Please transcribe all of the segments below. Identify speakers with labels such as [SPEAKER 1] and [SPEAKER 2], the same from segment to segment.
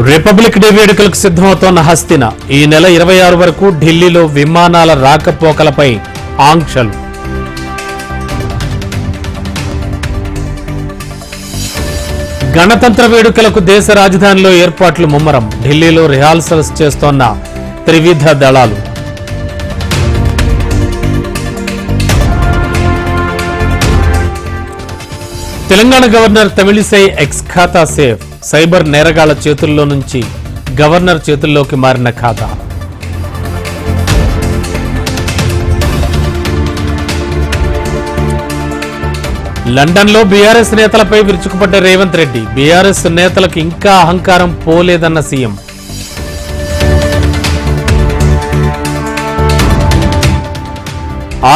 [SPEAKER 1] Republic day వేడుకలకు సిద్ధమవుతోన్న హస్తిన ఈ నెల 26 వరకు ఢిల్లీలో విమానాల రాకపోకలపై ఆంక్షలు. గణతంత్ర వేడుకలకు దేశ రాజధానిలో ఏర్పాట్లు ముమ్మరం. ఢిల్లీలో రిహార్సల్స్ చేస్తోన్న త్రివిధ దళాలు. తెలంగాణ గవర్నర్ తమిళిసై ఎక్స్ ఖాతా సేఫ్. సైబర్ నేరగాళ్ల చేతుల్లో నుంచి గవర్నర్ చేతుల్లోకి మారిన ఖాతా. లండన్లో బీఆర్ఎస్ నేతలపై విరుచుకుపడ్డ రేవంత్ రెడ్డి. బీఆర్ఎస్ నేతలకు ఇంకా అహంకారం పోలేదన్న సీఎం.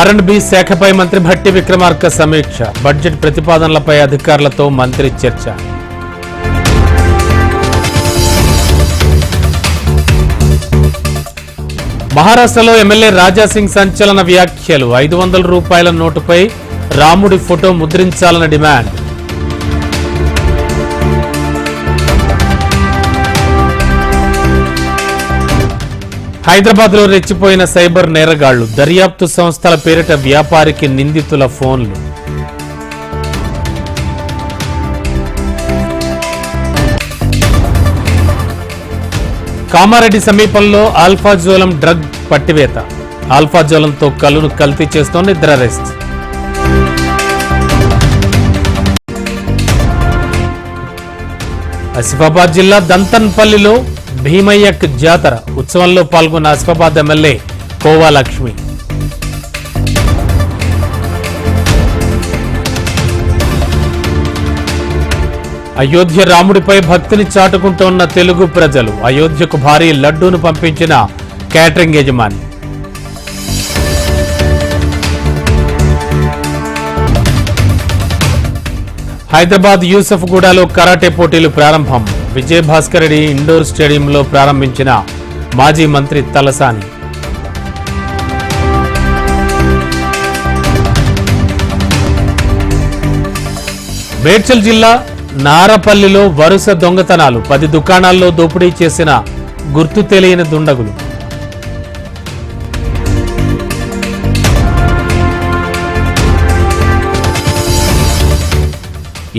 [SPEAKER 1] R&B శాఖపై మంత్రి భట్టి విక్రమార్క సమీక్ష. బడ్జెట్ ప్రతిపాదనలపై అధికారులతో మంత్రి చర్చ. మహారాష్ట్రలో ఎమ్మెల్యే రాజాసింగ్ సంచలన వ్యాఖ్యలు. 500 రూపాయల నోటుపై రాముడి ఫోటో ముద్రించాలన్న డిమాండ్. హైదరాబాద్లో రెచ్చిపోయిన సైబర్ నేరగాళ్లు. దర్యాప్తు సంస్థల పేరిట వ్యాపారికి నిందితుల ఫోన్లు. కామారెడ్డి సమీపంలో ఆల్ఫాజోలం డ్రగ్ పట్టివేత. ఆల్ఫాజోలంతో కల్లును కల్తీ చేస్తోన్న ఇద్దరు అరెస్ట్. ఆసిఫాబాద్ జిల్లా దంతన్పల్లిలో భీమయ్యక్ జాతర. ఉత్సవంలో పాల్గొన్న ఆసిఫాబాద్ ఎమ్మెల్యే కోవా లక్ష్మి. అయోధ్య రాముడిపై భక్తిని చాటుకుంటోన్న తెలుగు ప్రజలు. అయోధ్యకు భారీ లడ్డూను పంపించిన క్యాటరింగ్ యజమాని. హైదరాబాద్ యూసఫ్గూడలో కరాటే పోటీలు ప్రారంభం. విజయభాస్కర్ రెడ్డి ఇండోర్ స్టేడియంలో ప్రారంభించిన మాజీ మంత్రి తలసాని. మేడ్చల్ జిల్లా నారపల్లిలో వరుస దొంగతనాలు. 10 దుకాణాల్లో దోపిడీ చేసిన గుర్తు తెలియని దుండగులు.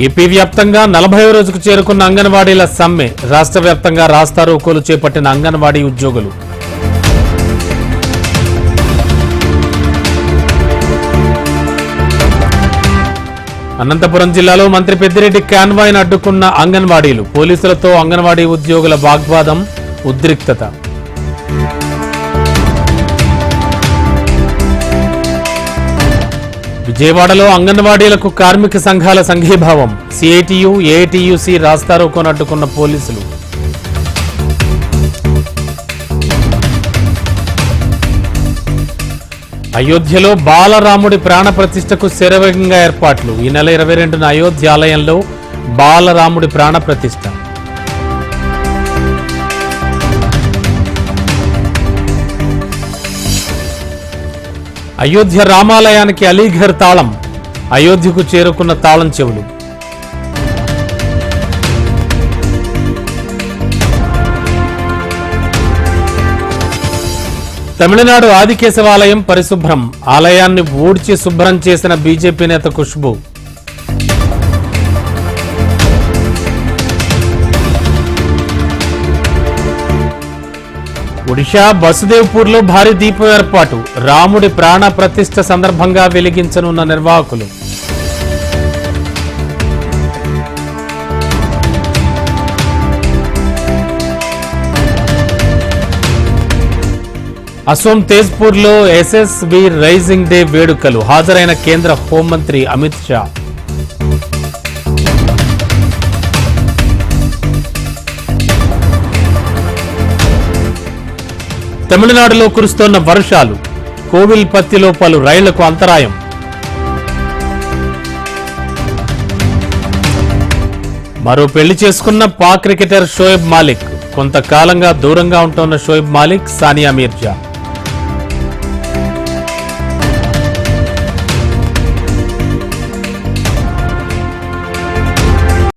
[SPEAKER 1] ఏపీ వ్యాప్తంగా 40వ రోజుకు చేరుకున్న అంగన్వాడీల సమ్మె. రాష్ట్ర వ్యాప్తంగా రాస్తారోకోలు చేపట్టిన అంగన్వాడీ ఉద్యోగులు. అనంతపురం జిల్లాలో మంత్రి పెద్దిరెడ్డి కాన్వాయ్ను అడ్డుకున్న అంగన్వాడీలు. పోలీసులతో అంగన్వాడీ ఉద్యోగుల వాగ్వాదం, ఉద్రిక్తత. విజయవాడలో అంగన్వాడీలకు కార్మిక సంఘాల సంఘీభావం. సిఐటియు, ఏఐటియుసి రాస్తారోకోను అడ్డుకున్న పోలీసులు. అయోధ్యలో బాలరాముడి ప్రాణప్రతిష్ఠకు శరవేగంగా ఏర్పాట్లు. ఈ నెల 22న అయోధ్య ఆలయంలో బాలరాముడి ప్రాణప్రతిష్ఠ. అయోధ్య రామాలయానికి అలీఘర్ తాళం. అయోధ్యకు చేరుకున్న తాళం చెవులు. తమిళనాడు ఆదికేశవాలయం పరిశుభ్రం. ఆలయాన్ని ఊడ్చి శుభ్రం చేసిన బీజేపీ నేత ఖుష్బూ. ఒడిషా బసుదేవ్పూర్లో భారీ దీపం ఏర్పాటు. రాముడి ప్రాణ ప్రతిష్ఠ సందర్భంగా వెలిగించనున్న నిర్వాహకులు. అసోం తేజ్పూర్లో ఎస్ఎస్బి రైజింగ్ డే వేడుకలు. హాజరైన కేంద్ర హోంమంత్రి అమిత్ షా. తమిళనాడులో కురుస్తోన్న వర్షాలు. కోవిల్పత్తిలో పలు రైళ్లకు అంతరాయం. మరో పెళ్లి చేసుకున్న పాక్ క్రికెటర్ షోయబ్ మాలిక్. కొంతకాలంగా దూరంగా ఉంటోన్న షోయబ్ మాలిక్, సానియా మీర్జా.